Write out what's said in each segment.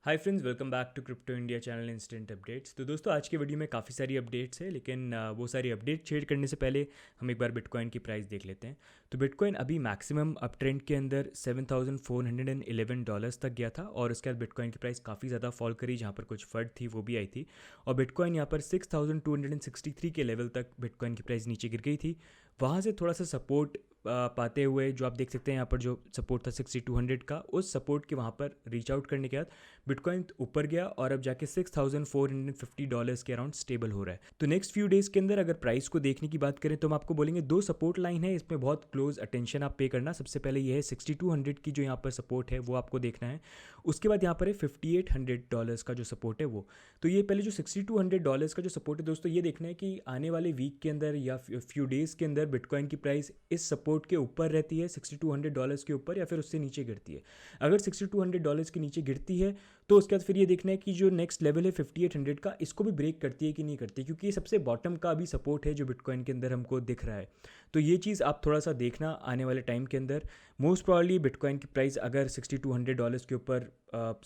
Hi friends, welcome back to crypto India channel instant updates. तो दोस्तों, आज के वीडियो में काफ़ी सारी अपडेट्स है, लेकिन वो सारी अपडेट शेयर करने से पहले हम एक बार बिटकॉइन की प्राइस देख लेते हैं। तो बिटकॉइन अभी मैक्सिमम अप ट्रेंड के अंदर $7,411 तक गया था और उसके बाद बिटकॉइन की प्राइस काफ़ी ज़्यादा फॉल करी, जहाँ पर कुछ फर्ड थी वो भी आई थी और बिटकॉइन यहाँ पर 6,263 के लेवल तक बिटकॉइन की प्राइस नीचे गिर गई थी। वहाँ से थोड़ा सा सपोर्ट पाते हुए जो आप देख सकते हैं यहाँ पर जो सपोर्ट था 6200 का, उस सपोर्ट के वहाँ पर रीच आउट करने के बाद बिटकॉइन ऊपर गया और अब जाके $6,450 के अराउंड स्टेबल हो रहा है। तो नेक्स्ट फ्यू डेज के अंदर अगर प्राइस को देखने की बात करें तो हम आपको बोलेंगे दो सपोर्ट लाइन है, इसमें बहुत क्लोज अटेंशन आप पे करना। सबसे पहले ये है 6200 की जो यहाँ पर सपोर्ट है वो आपको देखना है। उसके बाद यहाँ पर है $5,800 का जो सपोर्ट है वो। तो ये पहले जो $6,200 का जो सपोर्ट है दोस्तों, ये देखना है कि आने वाले वीक के अंदर या फ्यू डेज के अंदर बिटकॉइन की प्राइस इस सपोर्ट के ऊपर रहती है $6,200 के ऊपर, या फिर उससे नीचे गिरती है। अगर $6,200 के नीचे गिरती है तो उसके बाद फिर ये देखना है कि जो नेक्स्ट लेवल है 5,800 का, इसको भी ब्रेक करती है कि नहीं करती, क्योंकि ये सबसे बॉटम का भी सपोर्ट है जो बिटकॉइन के अंदर हमको दिख रहा है। तो ये चीज़ आप थोड़ा सा देखना आने वाले टाइम के अंदर। मोस्ट प्रॉब्ली बिटकॉइन की प्राइस अगर $6,200 के ऊपर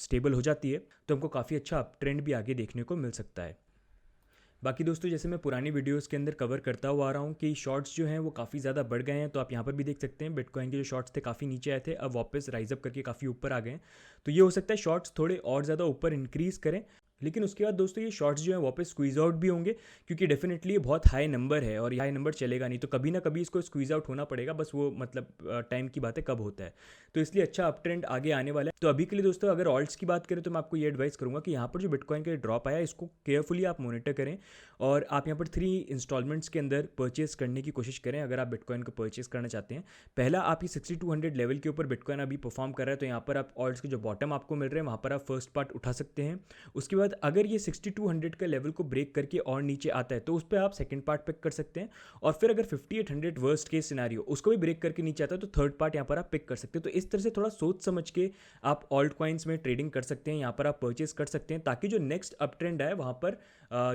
स्टेबल हो जाती है तो हमको काफ़ी अच्छा अप ट्रेंड भी आगे देखने को मिल सकता है। बाकी दोस्तों, जैसे मैं पुरानी वीडियोस के अंदर कवर करता हुआ आ रहा हूँ कि शॉर्ट्स जो हैं वो काफ़ी ज़्यादा बढ़ गए हैं। तो आप यहाँ पर भी देख सकते हैं बिटकॉइन के जो शॉर्ट्स थे काफ़ी नीचे आए थे, अब वापस राइज अप करके काफ़ी ऊपर आ गए हैं। तो ये हो सकता है शॉर्ट्स थोड़े और ज़्यादा ऊपर इंक्रीज़ करें, लेकिन उसके बाद दोस्तों ये शॉर्ट्स जो है वापस स्क्वीज आउट भी होंगे, क्योंकि डेफिनेटली ये बहुत हाई नंबर है और ये हाई नंबर चलेगा नहीं, तो कभी ना कभी इसको स्क्वीज आउट होना पड़ेगा। बस वो मतलब टाइम की बात है कब होता है। तो इसलिए अच्छा अप ट्रेंड आगे आने वाला है। तो अभी के लिए दोस्तों, अगर ऑल्ट्स की बात करें तो मैं आपको ये एडवाइस करूंगा कि यहाँ पर जो बिटकॉइन का ड्रॉप आया इसको केयरफुली आप मॉनिटर करें और आप यहाँ पर 3 इंस्टॉलमेंट्स के अंदर परचेस करने की कोशिश करें अगर आप बिटकॉइन को परचेस करना चाहते हैं। पहला, आप ये 6200 लेवल के ऊपर बिटकॉइन अभी परफॉर्म कर रहा है, तो यहाँ पर आप ऑल्ट्स के जो बॉटम आपको मिल रहे हैं वहाँ पर आप फर्स्ट पार्ट उठा सकते हैं। उसके बाद अगर ये 6200 का लेवल को ब्रेक करके और नीचे आता है तो उस पर आप सेकंड पार्ट पिक कर सकते हैं, और फिर अगर 5800 वर्स्ट केस सिनेरियो उसको भी ब्रेक करके नीचे आता है तो थर्ड पार्ट यहाँ पर आप पिक कर सकते हैं। तो इस तरह से थोड़ा सोच समझ के आप ऑल्ट कॉइन्स में ट्रेडिंग कर सकते हैं, यहाँ पर आप परचेस कर सकते हैं, ताकि जो नेक्स्ट अप ट्रेंड आए वहाँ पर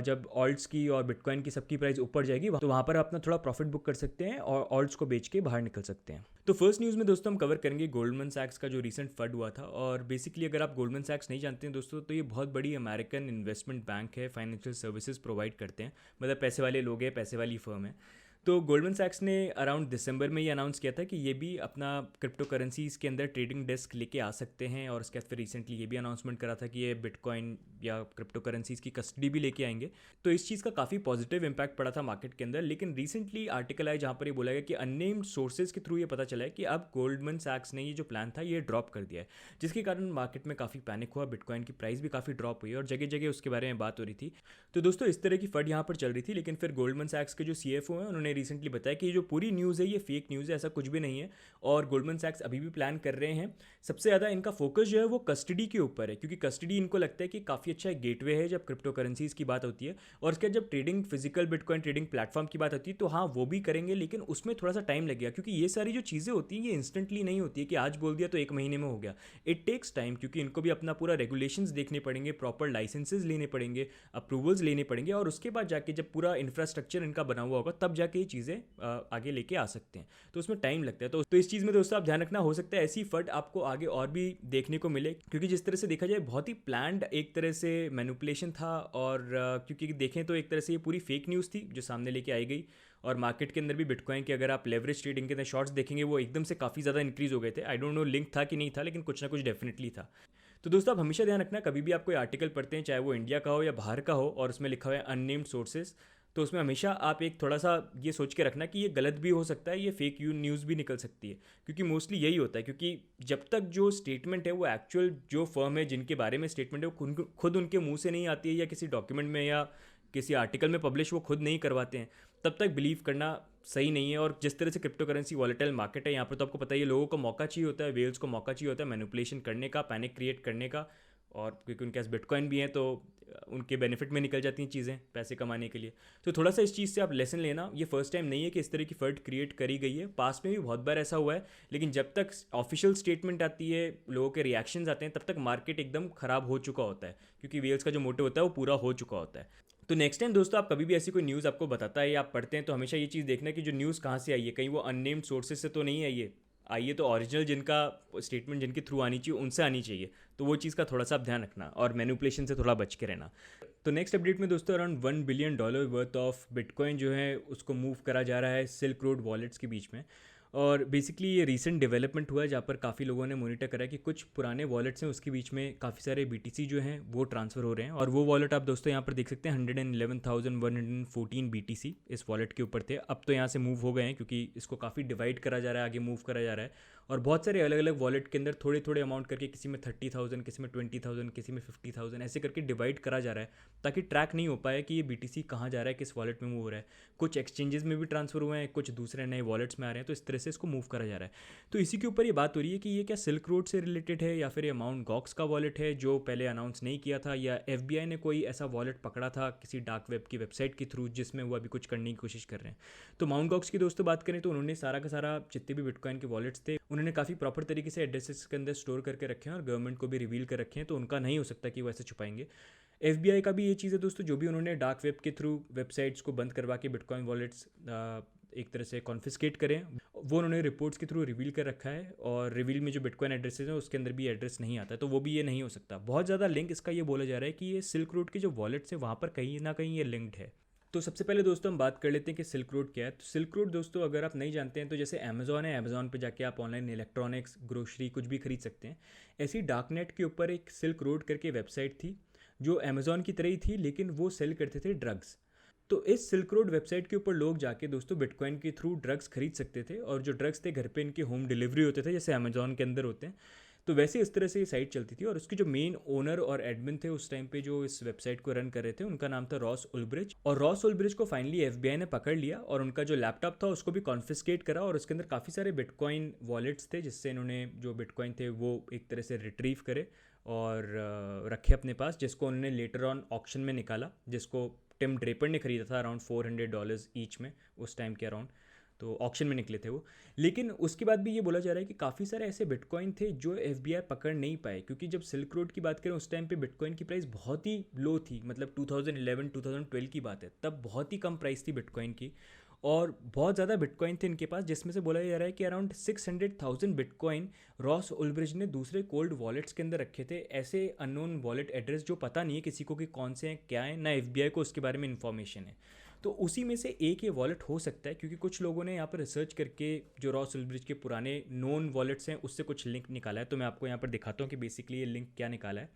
जब ऑल्ट्स की और बिटकॉइन की सबकी प्राइस ऊपर जाएगी तो वहाँ पर अपना थोड़ा प्रॉफिट बुक कर सकते हैं और ऑल्ट्स को बेच के बाहर निकल सकते हैं। तो फर्स्ट न्यूज़ में दोस्तों हम कवर करेंगे गोल्डमैन सैक्स का जो रिसेंट फंड हुआ था। और बेसिकली अगर आप गोल्डमैन सैक्स नहीं जानते हैं दोस्तों, तो ये बहुत बड़ी अमेरिकन इन्वेस्टमेंट बैंक है, फाइनेंशियल सर्विसेज प्रोवाइड करते हैं, मतलब पैसे वाले लोग हैं, पैसे वाली फर्म है। तो गोल्डमैन सैक्स ने अराउंड दिसंबर में ये अनाउंस किया था कि ये भी अपना क्रिप्टो करेंसीज़ के अंदर ट्रेडिंग डेस्क लेके आ सकते हैं, और उसके बाद फिर रिसेंटली ये भी अनाउंसमेंट करा था कि ये बिटकॉइन या क्रिप्टो करेंसीज़ की कस्टडी भी लेके आएंगे। तो इस चीज़ का काफ़ी पॉजिटिव इंपैक्ट पड़ा था मार्केट के अंदर। लेकिन रिसेंटली आर्टिकल आया जहाँ पर ये बोला गया कि अननेम्ड सोर्सेज के थ्रू ये पता चला है कि अब गोल्डमैन सैक्स ने ये जो प्लान था ये ड्रॉप कर दिया है, जिसके कारण मार्केट में काफ़ी पैनिक हुआ, बिटकॉइन की प्राइस भी काफ़ी ड्रॉप हुई और जगह जगह उसके बारे में बात हो रही थी। तो दोस्तों, इस तरह की फंड यहाँ पर चल रही थी, लेकिन फिर गोल्डमैन सैक्स के जो CFO हैं उन्होंने रिसेंटली बताया कि जो पूरी न्यूज़ है ये फेक न्यूज़ है, ऐसा कुछ भी नहीं है। और गोल्डमैन सैक्स अभी भी प्लान कर रहे हैं। सबसे ज़्यादा इनका फोकस जो है वो कस्टडी के ऊपर है, क्योंकि कस्टडी इनको लगता है कि काफ़ी अच्छा एक गेटवे है जब क्रिप्टो करेंसीज़ की बात होती है। और उसके बाद जब trading physical bitcoin trading platform की बात होती है तो हाँ, वो भी करेंगे, लेकिन उसमें थोड़ा सा टाइम लगेगा, क्योंकि ये सारी जो चीज़ें होती हैं ये इंस्टेंटली नहीं होती है कि आज बोल दिया तो एक महीने में हो गया। इट टेक्स टाइम, क्योंकि इनको भी अपना पूरा रेगुलेशंस देखने पड़ेंगे, प्रॉपर लाइसेंसेज लेने पड़ेंगे, अप्रूवल्स लेने पड़ेंगे, और उसके बाद जाके जब पूरा इंफ्रास्ट्रक्चर इनका बना हुआ होगा तब जाके ये चीज़ें आगे लेके आ सकते हैं। तो उसमें टाइम लगता है। तो इस चीज़ में दोस्तों आप ध्यान रखना, हो सकता है ऐसी फंड आपको आगे और भी देखने को मिले, क्योंकि जिस तरह से देखा जाए बहुत ही प्लान्ड एक तरह से मैनिपुलेशन था। और क्योंकि देखें तो एक तरह से ये पूरी फेक न्यूज़ थी जो सामने लेके आई गई। और मार्केट के अंदर भी बिटकॉइन के अगर आप लेवरेज ट्रेडिंग के अंदर शॉर्ट्स देखेंगे वो एकदम से काफ़ी ज़्यादा इंक्रीज हो गए थे। आई डोंट नो लिंक था कि नहीं था, लेकिन कुछ ना कुछ डेफिनेटली था। तो दोस्तों, आप हमेशा ध्यान रखना, कभी भी आप कोई आर्टिकल पढ़ते हैं, चाहे वो इंडिया का हो या बाहर का हो, और उसमें लिखा हुआ है अननेम्ड सोर्सेज, तो उसमें हमेशा आप एक थोड़ा सा ये सोच के रखना कि ये गलत भी हो सकता है, ये फेक न्यूज़ भी निकल सकती है, क्योंकि मोस्टली यही होता है। क्योंकि जब तक जो स्टेटमेंट है वो एक्चुअल जो फर्म है जिनके बारे में स्टेटमेंट है वो खुद उनके मुंह से नहीं आती है, या किसी डॉक्यूमेंट में या किसी आर्टिकल में पब्लिश वो खुद नहीं करवाते हैं, तब तक बिलीव करना सही नहीं है। और जिस तरह से क्रिप्टो करेंसी वॉलेटाइल मार्केट है, यहाँ पर तो आपको पता ही है, लोगों को मौका चाहिए होता है, वेल्स को मौका चाहिए होता है मैनिपुलेशन करने का, पैनिक क्रिएट करने का। और क्योंकि उनके पास बिटकॉइन भी हैं तो उनके बेनिफिट में निकल जाती हैं चीज़ें पैसे कमाने के लिए। तो थोड़ा सा इस चीज़ से आप लेसन लेना। ये फर्स्ट टाइम नहीं है कि इस तरह की फंड क्रिएट करी गई है, पास्ट में भी बहुत बार ऐसा हुआ है, लेकिन जब तक ऑफिशियल स्टेटमेंट आती है, लोगों के रिएक्शंस आते हैं, तब तक मार्केट एकदम ख़राब हो चुका होता है, क्योंकि वेल्स का जो मोटिव होता है वो पूरा हो चुका होता है। तो नेक्स्ट टाइम दोस्तों, आप कभी भी ऐसी कोई न्यूज़ आपको बताता है या आप पढ़ते हैं तो हमेशा ये चीज़ देखना कि जो न्यूज़ कहाँ से आई है, कहीं वो अननेम्ड सोर्सेज से तो नहीं आई है। आइए तो ओरिजिनल जिनका स्टेटमेंट जिनके थ्रू आनी चाहिए उनसे आनी चाहिए। तो वो चीज़ का थोड़ा सा आप ध्यान रखना और मैनिपुलेशन से थोड़ा बच के रहना। तो नेक्स्ट अपडेट में दोस्तों around $1 billion worth of bitcoin जो है उसको मूव करा जा रहा है सिल्क रोड वॉलेट्स के बीच में। और बेसिकली ये रीसेंट डेवलपमेंट हुआ है जहाँ पर काफ़ी लोगों ने मॉनिटर करा है कि कुछ पुराने वॉलेट्स हैं उसके बीच में काफ़ी सारे BTC जो हैं वो ट्रांसफ़र हो रहे हैं। और वो वॉलेट आप दोस्तों यहाँ पर देख सकते हैं 111,114 BTC इस वॉलेट के ऊपर थे। अब तो यहाँ से मूव हो गए हैं क्योंकि इसको काफ़ी डिवाइड करा जा रहा है, आगे मूव करा जा रहा है। और बहुत सारे अलग अलग वॉलेट के अंदर थोड़े थोड़े अमाउंट करके किसी में 30,000, किसी में 20,000, किसी में 50,000 ऐसे करके डिवाइड करा जा रहा है ताकि ट्रैक नहीं हो पाए कि ये BTC कहाँ जा रहा है, किस वॉलेट में मूव हो रहा है। कुछ एक्सचेंजेस में भी ट्रांसफर हुए हैं, कुछ दूसरे नए वॉलेट्स में आ रहे हैं, तो इस तरह से इसको मूव करा जा रहा है। तो इसी के ऊपर ये बात हो रही है कि ये क्या सिल्क रोड से रिलेटेड है या फिर ये माउंट गॉक्स का वॉलेट है जो पहले अनाउंस नहीं किया था, या FBI ने कोई ऐसा वॉलेट पकड़ा था किसी डार्क वेब की वेबसाइट के थ्रू जिसमें वो अभी कुछ करने की कोशिश कर रहे हैं। तो माउंट गॉक्स की दोस्तों बात करें तो उन्होंने सारा का सारा जितने भी बिटकॉइन के वॉलेट्स थे उन्होंने काफ़ी प्रॉपर तरीके से एड्रेसेस के अंदर स्टोर करके रखे हैं और गवर्नमेंट को भी रिवील कर रखे हैं, तो उनका नहीं हो सकता कि वो ऐसे छुपाएंगे। FBI का भी ये चीज़ है दोस्तों, जो भी उन्होंने डार्क वेब के थ्रू वेबसाइट्स को बंद करवा के बिटकॉइन वॉलेट्स एक तरह से कॉन्फिस्केट करें, वो उन्होंने रिपोर्ट्स के थ्रू रिवील कर रखा है। और रिवील में जो बिटकॉइन एड्रेसेस हैं उसके अंदर भी एड्रेस नहीं आता है, तो वो भी ये नहीं हो सकता। बहुत ज़्यादा लिंक इसका ये बोला जा रहा है कि ये सिल्क रोड के जो वॉलेट्स है वहाँ पर कहीं ना कहीं ये लिंक्ड है। तो सबसे पहले दोस्तों हम बात कर लेते हैं कि सिल्क रोड क्या है। तो सिल्क रोड दोस्तों अगर आप नहीं जानते हैं तो जैसे अमेजॉन है, अमेजॉन पे जाके आप ऑनलाइन इलेक्ट्रॉनिक्स, ग्रोसरी कुछ भी खरीद सकते हैं। ऐसी डार्कनेट के ऊपर एक सिल्क रोड करके वेबसाइट थी जो अमेजॉन की तरह ही थी, लेकिन वो सेल करते थे ड्रग्स। तो इस सिल्क रोड वेबसाइट के ऊपर लोग जाके दोस्तों बिटकॉइन के थ्रू ड्रग्स खरीद सकते थे, और जो ड्रग्स थे घर पे इनके होम डिलीवरी होते थे जैसे अमेजॉन के अंदर होते हैं। तो वैसे इस तरह से ये साइट चलती थी, और उसके जो मेन ओनर और एडमिन थे उस टाइम पे जो इस वेबसाइट को रन कर रहे थे उनका नाम था रॉस उल्ब्रिज। और रॉस उल्ब्रिज को फाइनली FBI ने पकड़ लिया और उनका जो लैपटॉप था उसको भी कॉन्फिस्केट करा, और उसके अंदर काफ़ी सारे बिटकॉइन वॉलेट्स थे जिससे इन्होंने जो बिटकॉइन थे वो एक तरह से रिट्रीव करे और रखे अपने पास, जिसको उन्होंने लेटर ऑन ऑक्शन में निकाला, जिसको टिम ड्रेपर ने खरीदा था अराउंड $400 ईच में उस टाइम के अराउंड। तो ऑक्शन में निकले थे वो। लेकिन उसके बाद भी ये बोला जा रहा है कि काफ़ी सारे ऐसे बिटकॉइन थे जो FBI पकड़ नहीं पाए, क्योंकि जब सिल्क रोड की बात करें उस टाइम पे बिटकॉइन की प्राइस बहुत ही लो थी, मतलब 2011-2012 की बात है, तब बहुत ही कम प्राइस थी बिटकॉइन की। और बहुत ज़्यादा बिटकॉइन थे इनके पास, जिसमें से बोला जा रहा है कि अराउंड 600,000 बिटकॉइन रॉस उल्ब्रिज ने दूसरे कोल्ड वॉलेट्स के अंदर रखे थे, ऐसे अननोन वॉलेट एड्रेस जो पता नहीं है किसी को कि कौन से हैं, क्या है, ना FBI को उसके बारे में इन्फॉर्मेशन है। तो उसी में से एक ये वॉलेट हो सकता है, क्योंकि कुछ लोगों ने यहाँ पर रिसर्च करके जो रॉस उल्ब्रिज के पुराने नोन वॉलेट्स हैं उससे कुछ लिंक निकाला है। तो मैं आपको यहाँ पर दिखाता हूँ कि बेसिकली ये लिंक क्या निकाला है।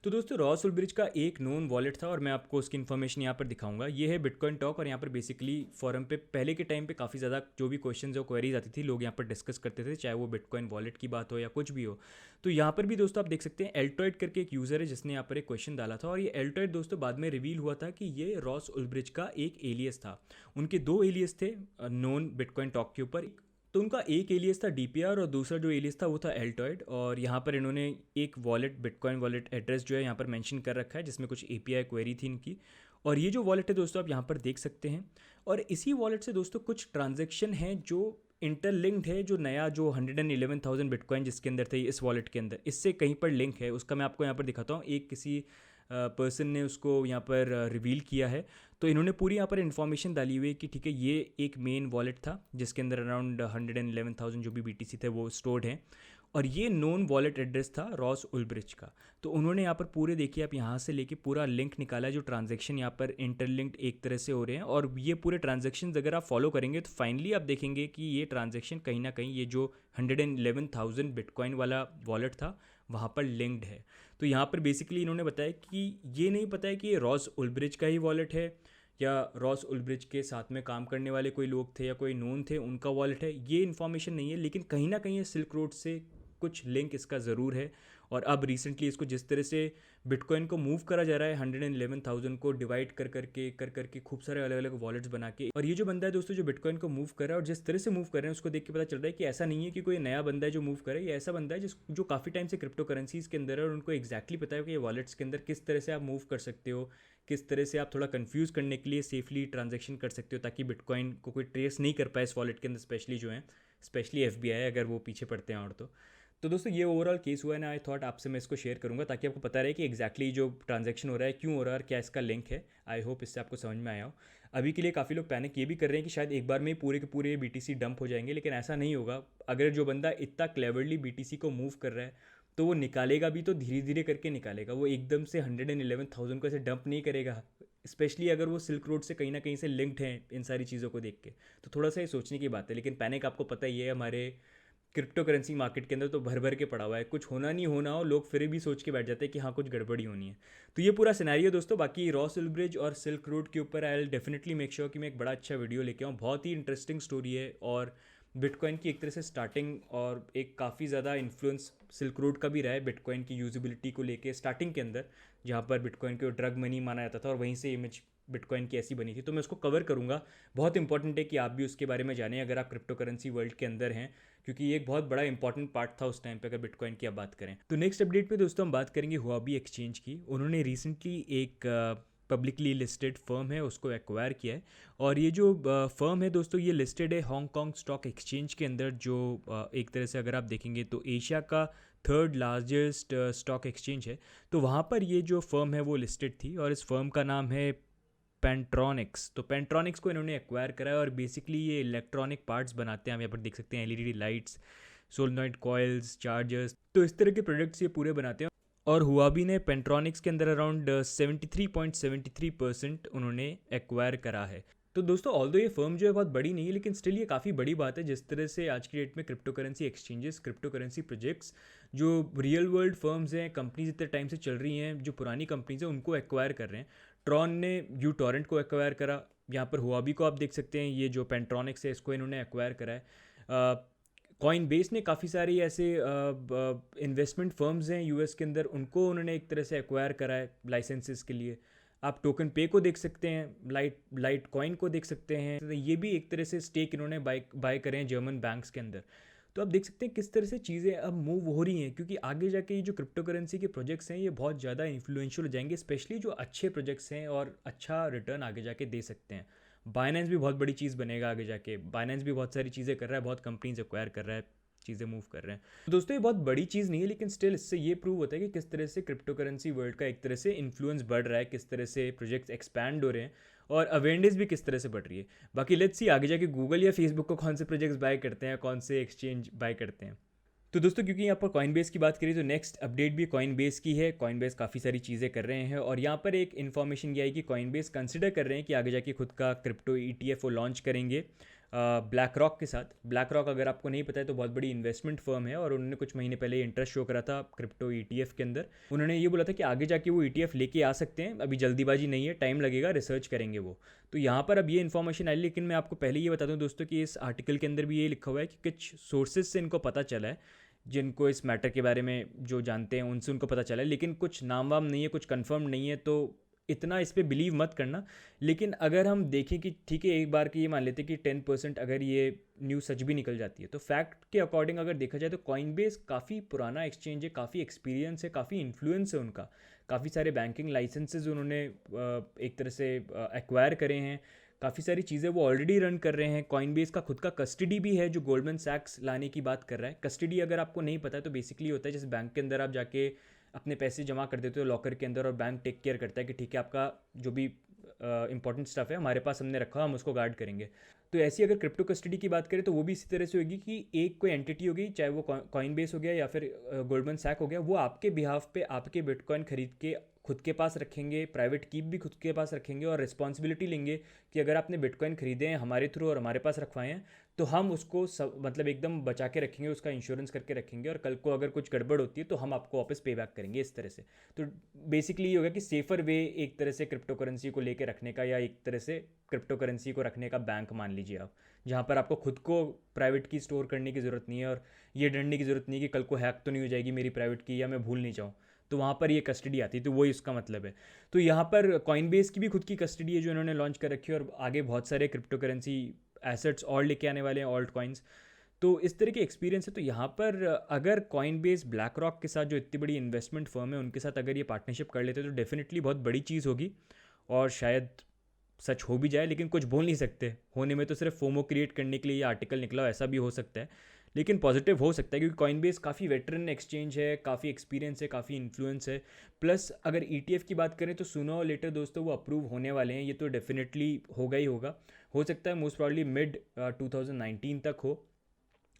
तो दोस्तों रॉस उल्ब्रिज का एक नोन वॉलेट था और मैं आपको उसकी इन्फॉर्मेशन यहाँ पर दिखाऊंगा। ये है बिटकॉइन टॉक, और यहाँ पर बेसिकली फॉरम पे पहले के टाइम पे काफ़ी ज़्यादा जो भी क्वेश्चंस और क्वेरीज आती थी लोग यहाँ पर डिस्कस करते थे, चाहे वो बिटकॉइन वॉलेट की बात हो या कुछ भी हो। तो यहाँ पर भी दोस्तों आप देख सकते हैं एल्टॉइड करके एक यूज़र है जिसने यहाँ पर एक क्वेश्चन डाला था, और ये एल्टॉइड दोस्तों बाद में रिवील हुआ था कि ये रॉस उल्ब्रिज का एक एलियस था। उनके दो एलियस थे नोन बिटकॉइन टॉक के ऊपर। तो उनका एक एलियस था DPR और दूसरा जो एलियस था वो था एल्टॉइड। और यहाँ पर इन्होंने एक वॉलेट, बिटकॉइन वॉलेट एड्रेस जो है यहाँ पर मेंशन कर रखा है जिसमें कुछ API क्वेरी थी इनकी। और ये जो वॉलेट है दोस्तों आप यहाँ पर देख सकते हैं, और इसी वॉलेट से दोस्तों कुछ ट्रांजेक्शन हैं जो इंटरलिंक्ड है। जो नया जो 111,000 बिटकॉइन जिसके अंदर थे इस वॉलेट के अंदर, इससे कहीं पर लिंक है, उसका मैं आपको यहाँ पर दिखाता हूँ। एक किसी पर्सन ने उसको यहाँ पर रिवील किया है। तो इन्होंने पूरी यहाँ पर इन्फॉर्मेशन डाली हुई है कि ठीक है ये एक मेन वॉलेट था जिसके अंदर अराउंड 111,000 जो भी BTC थे वो स्टोर्ड हैं, और ये नोन वॉलेट एड्रेस था रॉस उल्ब्रिज का। तो उन्होंने यहाँ पर पूरे देखिए आप यहाँ से लेके पूरा लिंक निकाला है, जो ट्रांजेक्शन यहाँ पर इंटरलिंक्ड एक तरह से हो रहे हैं। और ये पूरे ट्रांजेक्शन अगर आप फॉलो करेंगे तो फाइनली आप देखेंगे कि ये ट्रांजेक्शन कहीं ना कहीं ये जो 111,000 बिटकॉइन वाला वॉलेट था वहाँ पर लिंक्ड है। तो यहाँ पर बेसिकली इन्होंने बताया कि ये नहीं पता है कि ये रॉस उल्ब्रिज का ही वॉलेट है या रॉस उल्ब्रिज के साथ में काम करने वाले कोई लोग थे या कोई नोन थे उनका वॉलेट है, ये इन्फॉर्मेशन नहीं है। लेकिन कहीं ना कहीं ये सिल्क रोड से कुछ लिंक इसका ज़रूर है। और अब रिसेंटली इसको जिस तरह से बिटकॉइन को मूव करा जा रहा है 111,000 को डिवाइड कर करके खूब सारे अलग अलग वॉलेट्स बना के, और ये जो बंदा है दोस्तों जो बिटकॉइन को मूव कर रहा है और जिस तरह से मूव कर रहे हैं उसको देख के पता चल रहा है कि ऐसा नहीं है कि कोई नया बंदा है जो मूव करे, ये ऐसा बंदा है जो काफ़ी टाइम से क्रिप्टो करेंसीज के अंदर है और उनको एक्जैक्टली पता है कि ये वॉलेट्स के अंदर किस तरह से आप मूव कर सकते हो, किस तरह से आप थोड़ा कंफ्यूज करने के लिए सेफली ट्रांजेक्शन कर सकते हो ताकि बिटकॉइन को कोई ट्रेस नहीं कर पाए इस वॉलेट के अंदर, स्पेशली जो है स्पेशली FBI अगर वो पीछे पड़ते हैं। और तो दोस्तों ये ओवरऑल केस हुआ है ना, आई थॉट आपसे मैं इसको शेयर करूंगा ताकि आपको पता रहे कि एग्जैक्टली जो ट्रांजैक्शन हो रहा है क्यों हो रहा है और क्या इसका लिंक है। आई होप इससे आपको समझ में आया हो। अभी के लिए काफ़ी लोग पैनिक ये भी कर रहे हैं कि शायद एक बार में ही पूरे के पूरे बीटीसी डंप हो जाएंगे, लेकिन ऐसा नहीं होगा। अगर जो बंदा इतना क्लेवरली बीटीसी को मूव कर रहा है तो वो निकालेगा भी तो धीरे धीरे करके निकालेगा, वो एकदम से 111,000 को ऐसे डंप नहीं करेगा। स्पेशली अगर वो सिल्क रोड से कहीं ना कहीं से लिंक्ड हैं इन सारी चीज़ों को देख के, तो थोड़ा सा ये सोचने की बात है। लेकिन पैनिक आपको पता ही है, हमारे क्रिप्टो करेंसी मार्केट के अंदर तो भर भर के पड़ा हुआ है। कुछ होना नहीं होना हो, लोग फिर भी सोच के बैठ जाते हैं कि हाँ कुछ गड़बड़ी होनी है। तो ये पूरा सिनेरियो दोस्तों। बाकी रॉ सिल्क ब्रिज और सिल्क रोड के ऊपर I will definitely make sure कि मैं एक बड़ा अच्छा वीडियो लेके आऊँ। बहुत ही इंटरेस्टिंग स्टोरी है, और बिटकॉइन की एक तरह से स्टार्टिंग और एक काफ़ी ज़्यादा इन्फ्लुएंस सिल्क रोड का भी रहा है बिटकॉइन की यूजिबिलिटी को लेके स्टार्टिंग के अंदर, जहाँ पर बिटकॉइन को ड्रग मनी माना जाता था और वहीं से इमेज बिटकॉइन की ऐसी बनी थी। तो मैं उसको कवर करूँगा। बहुत इंपॉर्टेंट है कि आप भी उसके बारे में जानें अगर आप क्रिप्टो करेंसी वर्ल्ड के अंदर हैं, क्योंकि ये एक बहुत बड़ा इंपॉर्टेंट पार्ट था उस टाइम पे अगर बिटकॉइन की आप बात करें। तो नेक्स्ट अपडेट पे दोस्तों हम बात करेंगे हुआबी एक्सचेंज की। उन्होंने रिसेंटली एक पब्लिकली लिस्टेड फर्म है उसको एक्वायर किया है, और ये जो फर्म है दोस्तों ये लिस्टेड है हांगकांग स्टॉक एक्सचेंज के अंदर, जो एक तरह से अगर आप देखेंगे तो एशिया का थर्ड लार्जेस्ट स्टॉक एक्सचेंज है। तो वहाँ पर ये जो फर्म है वो लिस्टेड थी, और इस फर्म का नाम है पेंट्रॉनिक्स। तो पेंट्रॉनिक्स को इन्होंने एक्वायर करा है, और बेसिकली ये इलेक्ट्रॉनिक पार्ट्स बनाते हैं। हम यहाँ पर देख सकते हैं LED lights, solenoid coils, chargers, तो इस तरह के प्रोडक्ट्स ये पूरे बनाते हैं। और हुआबी ने पेंट्रॉनिक्स के अंदर अराउंड 73.73% उन्होंने एक्वायर करा है। तो दोस्तों ऑल्दो ये फर्म जो है बहुत बड़ी नहीं है, लेकिन स्टिल ये काफ़ी बड़ी बात है जिस तरह से आज की डेट में crypto currency exchanges, crypto currency projects, जो रियल वर्ल्ड फर्म्स हैं, कंपनीज इतने टाइम से चल रही हैं, जो पुरानी कंपनीज हैं उनको एक्वायर कर रहे हैं। ट्रॉन ने यू टॉरेंट को एक्वायर करा। यहाँ पर हुआबी को आप देख सकते हैं, ये जो पेंट्रॉनिक्स है इसको इन्होंने एक्वायर करा है। कॉइन बेस ने काफ़ी सारी ऐसे इन्वेस्टमेंट फर्म्स हैं यूएस के अंदर, उनको उन्होंने एक तरह से एक्वायर करा है लाइसेंसेस के लिए। आप टोकन पे को देख सकते हैं, लाइट कॉइन को देख सकते हैं, तो ये भी एक तरह से स्टेक इन्होंने बाय करे हैं जर्मन बैंक्स के अंदर। तो आप देख सकते हैं किस तरह से चीज़ें अब मूव हो रही हैं, क्योंकि आगे जाके ये जो क्रिप्टो करेंसी के प्रोजेक्ट्स हैं ये बहुत ज़्यादा इन्फ्लुएंशियल हो जाएंगे, स्पेशली जो अच्छे प्रोजेक्ट्स हैं और अच्छा रिटर्न आगे जाके दे सकते हैं। बाइनेंस भी बहुत बड़ी चीज़ बनेगा आगे जाके। बाइनेंस भी बहुत सारी चीज़ें कर रहा है, बहुत कंपनीज एक्वायर कर रहा है, चीज़ें मूव कर रहे हैं। तो दोस्तों ये बहुत बड़ी चीज़ नहीं है, लेकिन स्टिल इससे ये प्रूव होता है कि किस तरह से क्रिप्टो करेंसी वर्ल्ड का एक तरह से इन्फ्लुएंस बढ़ रहा है, किस तरह से प्रोजेक्ट्स एक्सपैंड हो रहे हैं, और अवेयरनेस भी किस तरह से बढ़ रही है। बाकी लेट्स सी आगे जाके गूगल या फेसबुक को कौन से प्रोजेक्ट्स बाय करते हैं, कौन से एक्सचेंज बाय करते हैं। तो दोस्तों क्योंकि यहाँ पर कॉइनबेस की बात करें तो नेक्स्ट अपडेट भी कॉइनबेस की है। कॉइनबेस काफ़ी सारी चीज़ें कर रहे हैं, और यहाँ पर एक इन्फॉर्मेशन ये आई कि कॉइनबेस कंसिडर कर रहे हैं कि आगे जाके खुद का क्रिप्टो ETF वो लॉन्च करेंगे ब्लैक रॉक के साथ। ब्लैक रॉक अगर आपको नहीं पता है तो बहुत बड़ी इन्वेस्टमेंट फर्म है, और उन्होंने कुछ महीने पहले इंटरेस्ट शो करा था क्रिप्टो ETF के अंदर। उन्होंने ये बोला था कि आगे जाके वो ETF लेके आ सकते हैं, अभी जल्दीबाजी नहीं है, टाइम लगेगा, रिसर्च करेंगे वो। तो यहाँ पर अब ये इन्फॉर्मेशन आई, लेकिन मैं आपको पहले ये बता दूँ दोस्तों कि इस आर्टिकल के अंदर भी ये लिखा हुआ है कि कुछ सोर्सेज से इनको पता चला है, जिनको इस मैटर के बारे में जो जानते हैं उनसे उनको पता चला है, लेकिन कुछ नाम वाम नहीं है, कुछ कंफर्म नहीं है, तो इतना इस पर बिलीव मत करना। लेकिन अगर हम देखें कि ठीक है एक बार की ये मान लेते हैं कि 10% अगर ये न्यूज़ सच भी निकल जाती है, तो फैक्ट के अकॉर्डिंग अगर देखा जाए तो कॉइनबेस काफ़ी पुराना एक्सचेंज है, काफ़ी एक्सपीरियंस है, काफ़ी इन्फ्लुएंस है उनका, काफ़ी सारे बैंकिंग लाइसेंसेज उन्होंने एक तरह से एक्वायर करे हैं, काफ़ी सारी चीज़ें वो ऑलरेडी रन कर रहे हैं। कॉइनबेस का खुद का कस्टडी भी है जो गोल्डमैन सैक्स लाने की बात कर रहा है। कस्टडी अगर आपको नहीं पता है तो बेसिकली होता है जैसे बैंक के अंदर आप जाके अपने पैसे जमा कर देते हो लॉकर के अंदर, और बैंक टेक केयर करता है कि ठीक है आपका जो भी इंपॉर्टेंट स्टफ है हमारे पास हमने रखा, हम उसको गार्ड करेंगे। तो ऐसी अगर क्रिप्टो कस्टडी की बात करें तो वो भी इसी तरह से होगी कि एक कोई एंटिटी होगी, चाहे वो कॉइनबेस हो गया या फिर गोल्डमैन सैक हो गया, वो आपके बिहाफ पे आपके बिटकॉइन खरीद के खुद के पास रखेंगे, प्राइवेट कीप भी खुद के पास रखेंगे, और रिस्पॉन्सिबिलिटी लेंगे कि अगर आपने बिटकॉइन खरीदे हैं हमारे थ्रू और हमारे पास रखवाए हैं तो हम उसको सब मतलब एकदम बचा के रखेंगे, उसका इंश्योरेंस करके रखेंगे, और कल को अगर कुछ गड़बड़ होती है तो हम आपको वापस पे बैक करेंगे इस तरह से। तो बेसिकली ये होगा कि सेफ़र वे एक तरह से क्रिप्टो करेंसी को लेके रखने का, या एक तरह से क्रिप्टो करेंसी को रखने का बैंक मान लीजिए आप, जहाँ पर आपको खुद को प्राइवेट की स्टोर करने की ज़रूरत नहीं है, और ये डरने की ज़रूरत नहीं है कि कल को हैक तो नहीं हो जाएगी मेरी प्राइवेट की, या मैं भूल नहीं जाऊँ, तो वहाँ पर ये कस्टडी आती है। तो वही इसका मतलब है। तो यहाँ पर कॉइनबेस की भी खुद की कस्टडी है जो इन्होंने लॉन्च कर रखी है, और आगे बहुत सारे क्रिप्टो करेंसी एसेट्स और लेके आने वाले हैं, ऑल्ट कॉइन्स। तो इस तरह के एक्सपीरियंस है। तो यहाँ पर अगर कॉइनबेस ब्लैक रॉक के साथ जो इतनी बड़ी इन्वेस्टमेंट फर्म है उनके साथ अगर ये पार्टनरशिप कर लेते तो डेफिनेटली बहुत बड़ी चीज़ होगी, और शायद सच हो भी जाए, लेकिन कुछ बोल नहीं सकते। होने में तो सिर्फ फोमो क्रिएट करने के लिए ये आर्टिकल निकला हो, ऐसा भी हो सकता है। लेकिन पॉजिटिव हो सकता है क्योंकि कॉइनबेस काफ़ी वेटरन एक्सचेंज है, काफ़ी एक्सपीरियंस है, काफ़ी इन्फ्लुएंस है। प्लस अगर ETF की बात करें तो सूनर और लेटर दोस्तों वो अप्रूव होने वाले हैं, ये तो डेफिनेटली होगा ही होगा। हो सकता है मोस्ट प्रॉब्ली मिड 2019 तक हो,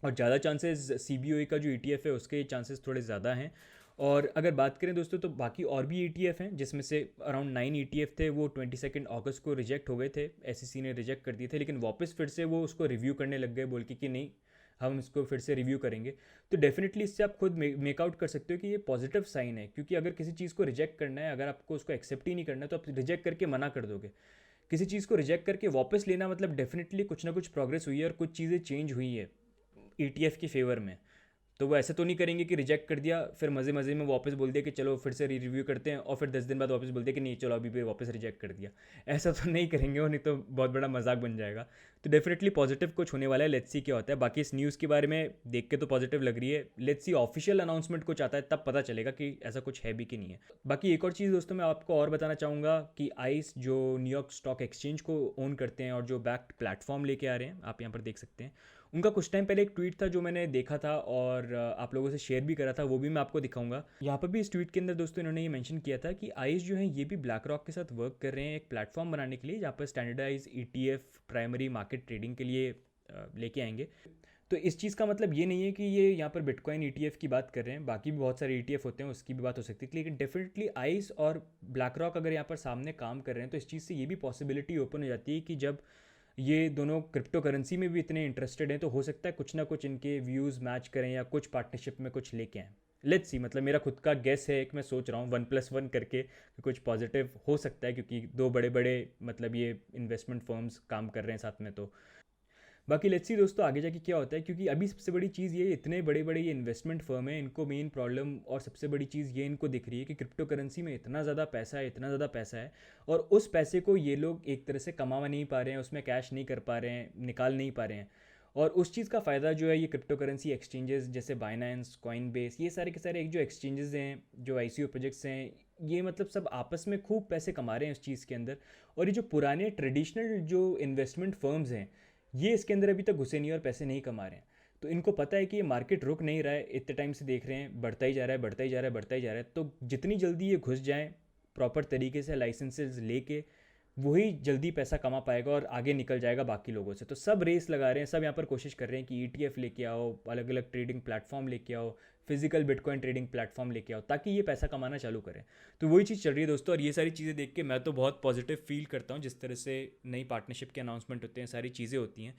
और ज़्यादा चांसेस CBOE का जो ETF है उसके चांसेस थोड़े ज़्यादा हैं। और अगर बात करें दोस्तों तो बाकी और भी ETF हैं, जिसमें से अराउंड 9 ETF थे, वो 22 अगस्त को रिजेक्ट हो गए थे, SEC ने रिजेक्ट कर दिए थे, लेकिन वापस फिर से वो उसको रिव्यू करने लग गए बोल के कि नहीं हम इसको फिर से रिव्यू करेंगे। तो डेफिनेटली इससे आप खुद मेकआउट कर सकते हो कि ये पॉजिटिव साइन है, क्योंकि अगर किसी चीज़ को रिजेक्ट करना है, अगर आपको उसको एक्सेप्ट ही नहीं करना है तो आप रिजेक्ट करके मना कर दोगे। किसी चीज़ को रिजेक्ट करके वापस लेना मतलब डेफिनेटली कुछ ना कुछ प्रोग्रेस हुई है और कुछ चीज़ें चेंज हुई है ETF की फेवर में। तो वो ऐसा तो नहीं करेंगे कि रिजेक्ट कर दिया फिर मज़े मज़े में वापस बोल दिया कि चलो फिर से रिव्यू करते हैं, और फिर 10 दिन बाद वापस बोल दिया कि नहीं चलो अभी भी वापस रिजेक्ट कर दिया। ऐसा तो नहीं करेंगे वो, नहीं तो बहुत बड़ा मजाक बन जाएगा। तो डेफिनेटली पॉजिटिव कुछ होने वाला है, लेट्स सी क्या होता है। बाकी इस न्यूज़ के बारे में देख के तो पॉजिटिव लग रही है, लेट्स सी ऑफिशियल अनाउंसमेंट कुछ आता है तब पता चलेगा कि ऐसा कुछ है भी कि नहीं है। बाकी एक और चीज़ दोस्तों मैं आपको और बताना चाहूँगा कि आइस जो न्यूयॉर्क स्टॉक एक्सचेंज को ओन करते हैं और जो बैक्ड प्लेटफॉर्म लेके आ रहे हैं, आप यहाँ पर देख सकते हैं, उनका कुछ टाइम पहले एक ट्वीट था जो मैंने देखा था और आप लोगों से शेयर भी करा था, वो भी मैं आपको दिखाऊंगा। यहाँ पर भी इस ट्वीट के अंदर दोस्तों इन्होंने ये मेंशन किया था कि आइस जो है ये भी ब्लैक रॉक के साथ वर्क कर रहे हैं एक प्लेटफॉर्म बनाने के लिए, जहाँ पर standardize ETF primary market trading के लिए लेके आएंगे। तो इस चीज़ का मतलब ये नहीं है कि ये यहाँ पर बिटकॉइन ETF की बात कर रहे हैं, बाकी भी बहुत सारे ETF होते हैं उसकी भी बात हो सकती है, लेकिन डेफिनेटली आइस और ब्लैक रॉक अगर यहाँ पर सामने काम कर रहे हैं तो इस चीज़ से ये भी पॉसिबिलिटी ओपन हो जाती है कि जब ये दोनों क्रिप्टो करेंसी में भी इतने इंटरेस्टेड हैं तो हो सकता है कुछ ना कुछ इनके व्यूज़ मैच करें या कुछ पार्टनरशिप में कुछ लेके आएँ। लेट्स सी, मतलब मेरा खुद का गेस है, एक मैं सोच रहा हूँ 1+1 करके कि कुछ पॉजिटिव हो सकता है, क्योंकि दो बड़े बड़े मतलब ये इन्वेस्टमेंट फर्म्स काम कर रहे हैं साथ में। तो बाकी लेट्स सी दोस्तों आगे जाके क्या होता है, क्योंकि अभी सबसे बड़ी चीज़ ये इतने बड़े बड़े ये इन्वेस्टमेंट फर्म है, इनको मेन प्रॉब्लम और सबसे बड़ी चीज़ ये इनको दिख रही है कि क्रिप्टो करेंसी में इतना ज़्यादा पैसा है, इतना ज़्यादा पैसा है, और उस पैसे को ये लोग एक तरह से कमा नहीं पा रहे हैं, उसमें कैश नहीं कर पा रहे हैं, निकाल नहीं पा रहे हैं। और उस चीज़ का फ़ायदा जो है ये क्रिप्टो करेंसी एक्सचेंजेस जैसे बाइनेंस, कॉइनबेस, ये सारे के सारे एक जो एक्सचेंजेस हैं, जो ICO प्रोजेक्ट्स हैं, ये मतलब सब आपस में खूब पैसे कमा रहे हैं उस चीज़ के अंदर। और ये जो पुराने ट्रेडिशनल जो इन्वेस्टमेंट फर्म्स हैं ये इसके अंदर अभी तक घुसे नहीं और पैसे नहीं कमा रहे हैं। तो इनको पता है कि ये मार्केट रुक नहीं रहा है, इतने टाइम से देख रहे हैं बढ़ता ही जा रहा है, बढ़ता ही जा रहा है, बढ़ता ही जा रहा है। तो जितनी जल्दी ये घुस जाएँ प्रॉपर तरीके से लाइसेंसेज लेके, वही जल्दी पैसा कमा पाएगा और आगे निकल जाएगा बाकी लोगों से। तो सब रेस लगा रहे हैं, सब यहाँ पर कोशिश कर रहे हैं कि ETF लेके आओ, अलग अलग ट्रेडिंग प्लेटफॉर्म लेके आओ, फिजिकल बिटकॉइन ट्रेडिंग प्लेटफॉर्म लेके आओ, ताकि ये पैसा कमाना चालू करें। तो वही चीज़ चल रही है दोस्तों, और ये सारी चीज़ें देख के मैं तो बहुत पॉजिटिव फील करता हूँ। जिस तरह से नई पार्टनरशिप के अनाउंसमेंट होते हैं, सारी चीज़ें होती हैं।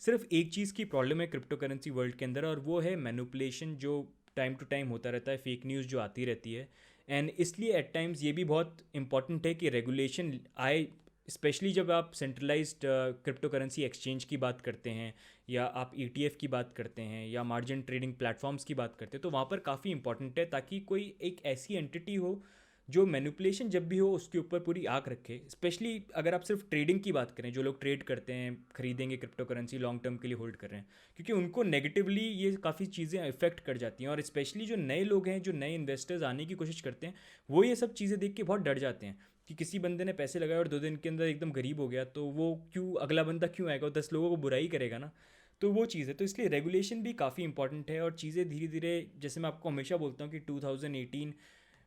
सिर्फ एक चीज़ की प्रॉब्लम है क्रिप्टो करेंसी वर्ल्ड के अंदर, और वो है मैनिपुलेशन, जो टाइम टू टाइम होता रहता है, फेक न्यूज़ जो आती रहती है। एंड इसलिए एट टाइम्स ये भी बहुत इंपॉर्टेंट है कि रेगुलेशन आए, स्पेशली जब आप सेंट्रलाइज्ड क्रिप्टो करेंसी एक्सचेंज की बात करते हैं, या आप ETF की बात करते हैं, या मार्जिन ट्रेडिंग प्लेटफॉर्म्स की बात करते हैं, तो वहाँ पर काफ़ी इंपॉर्टेंट है ताकि कोई एक ऐसी एंटिटी हो जो मैनिपुलेशन जब भी हो उसके ऊपर पूरी आँख रखे। स्पेशली अगर आप सिर्फ ट्रेडिंग की बात करें, जो लोग ट्रेड करते हैं, खरीदेंगे क्रिप्टो करेंसी, लॉन्ग टर्म के लिए होल्ड कर रहे हैं, क्योंकि उनको नेगेटिवली ये काफ़ी चीज़ें इफेक्ट कर जाती हैं। और स्पेशली जो नए लोग हैं, जो नए इन्वेस्टर्स आने की कोशिश करते हैं, वो ये सब चीज़ें देख के बहुत डर जाते हैं कि किसी बंदे ने पैसे लगाए और 2 दिन के अंदर एकदम गरीब हो गया, तो वो क्यों, अगला बंदा क्यों आएगा, 10 लोगों को बुराई करेगा ना। तो वो चीज़ है, तो इसलिए रेगुलेशन भी काफ़ी इंपॉर्टेंट है। और चीज़ें धीरे धीरे, जैसे मैं आपको हमेशा बोलता हूँ कि 2018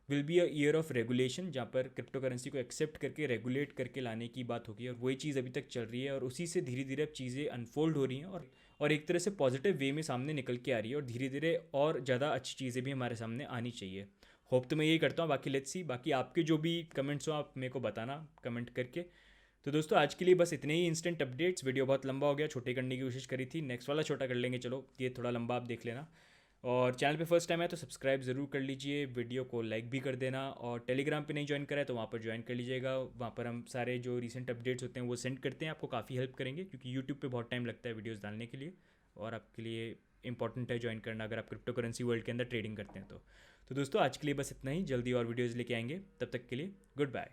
will be a year of regulation, जहाँ पर क्रिप्टो करेंसी को एक्सेप्ट करके रेगुलेट करके लाने की बात होगी, और वही चीज़ अभी तक चल रही है, और उसी से धीरे धीरे अब चीज़ें अनफोल्ड हो रही हैं, और एक तरह से पॉजिटिव वे में सामने निकल के आ रही है, और धीरे धीरे और ज़्यादा अच्छी चीज़ें भी हमारे सामने आनी चाहिए। होप तो मैं यही करता हूँ। बाकी लेट्स सी, बाकी आपके जो भी कमेंट्स हो आप मेरे को बताना कमेंट करके। तो दोस्तों आज के लिए बस इतने ही इंस्टेंट अपडेट्स। वीडियो बहुत लंबा हो गया, छोटे करने की कोशिश करी थी, नेक्स्ट वाला छोटा कर लेंगे, चलो ये थोड़ा लंबा आप देख लेना। और चैनल पे फर्स्ट टाइम है तो सब्सक्राइब ज़रूर कर लीजिए, वीडियो को लाइक भी कर देना, और टेलीग्राम पे नहीं ज्वाइन करा है तो वहाँ पर ज्वाइन कर लीजिएगा। वहाँ पर हम सारे जो रीसेंट अपडेट्स होते हैं वो सेंड करते हैं, आपको काफ़ी हेल्प करेंगे, क्योंकि यूट्यूब पे बहुत टाइम लगता है वीडियोज़ डालने के लिए, और आपके लिए इंपॉर्टेंट है ज्वाइन करना अगर आप क्रिप्टो करेंसी वर्ल्ड के अंदर ट्रेडिंग करते हैं तो। दोस्तों आज के लिए बस इतना ही, जल्दी और वीडियोज़ लेके आएंगे, तब तक के लिए गुड बाय।